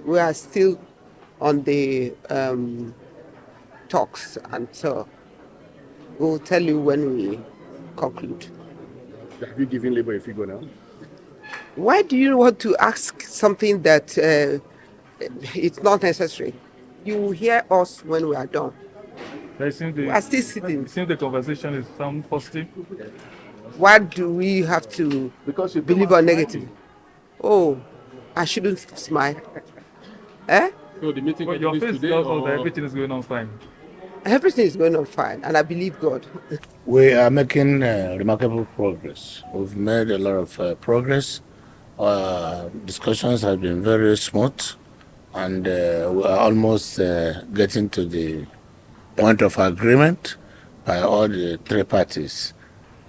We are still on the talks, and so we'll tell you when we conclude. Have you given Labour a figure now? Why do you want to ask something that it's not necessary? You will hear us when we are done. We are still sitting. It seems the conversation is sound positive. Why do we have to believe on negative? Oh, I shouldn't smile. Eh? So the meeting But your face today, tells us that everything is going on fine. Everything is going on fine, and I believe God. We are making remarkable progress. We've made a lot of progress. Discussions have been very smooth, and we are almost getting to the point of agreement by all the three parties.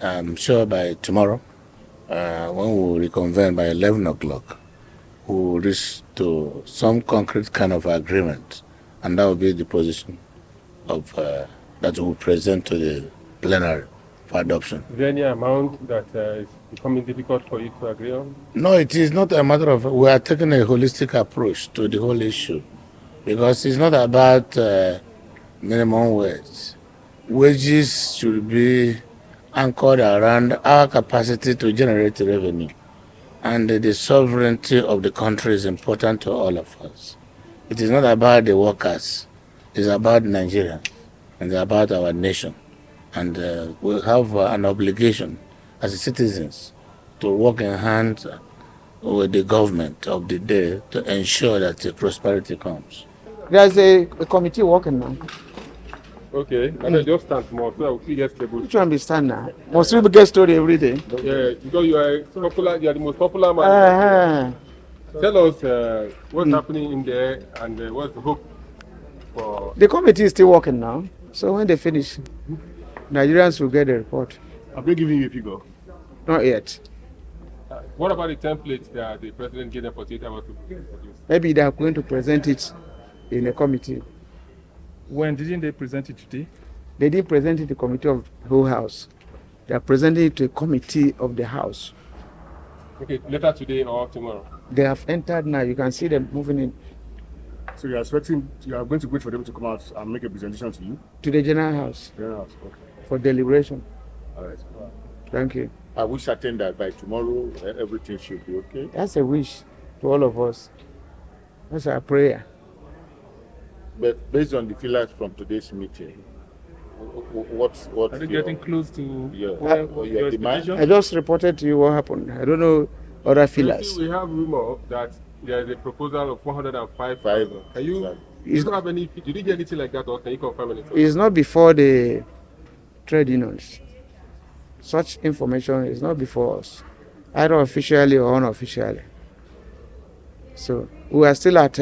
I'm sure by tomorrow, when we reconvene by 11 o'clock, we will reach to some concrete kind of agreement, and that will be the position of that we will present to the plenary for adoption. is there any amount that is becoming difficult for you to agree on? No, it is not a matter of, we are taking a holistic approach to the whole issue, because it's not about minimum wage. Wages should be anchored around our capacity to generate revenue, and the sovereignty of the country is important to all of us. It is not about the workers, it's about Nigeria, and it's about our nation. And we have an obligation as citizens to work in hand with the government of the day to ensure that the prosperity comes. There's a committee working now. Okay, and then just stand more so that we get stable. Which one be stand now? Must we get story every day? Yeah, because you are popular, you are the most popular man. Tell us what's happening in there and what's the hope for. The committee is still working now. So when they finish, Nigerians will get the report. Have they given you a figure? Not yet. What about the template that the president gave them for 8 hours to produce? Maybe they are going to present it in a committee. When didn't they present it today? They didn't present it to the committee of the whole house. They are presenting it to a committee of the house. Okay, later today or tomorrow? They have entered now. You can see them moving in. So you are expecting, you are going to wait for them to come out and make a presentation to you? To the general house. Yeah, okay. For deliberation. All right. Thank you. I wish certain that by tomorrow everything should be okay. That's a wish to all of us. That's our prayer. But based on the feelers from today's meeting, what's Are you getting close to your demand? I just reported to you what happened. I don't know other feelers. We have rumor that there is a proposal of 405,000. Can you? It's Do you have any? Did you get anything like that, or can you confirm anything? It's not before the trade unions. Such information is not before us, either officially or unofficially. So we are still at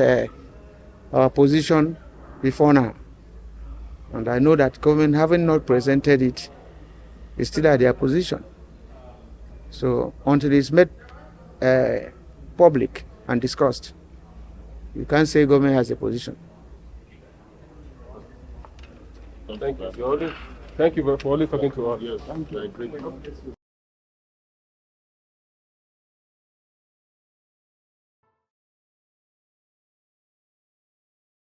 our position before now. And I know that government, having not presented it, is still at their position. So until it's made public and discussed, you can't say government has a position. Thank you. Thank you for always talking to us. Yes, I agree.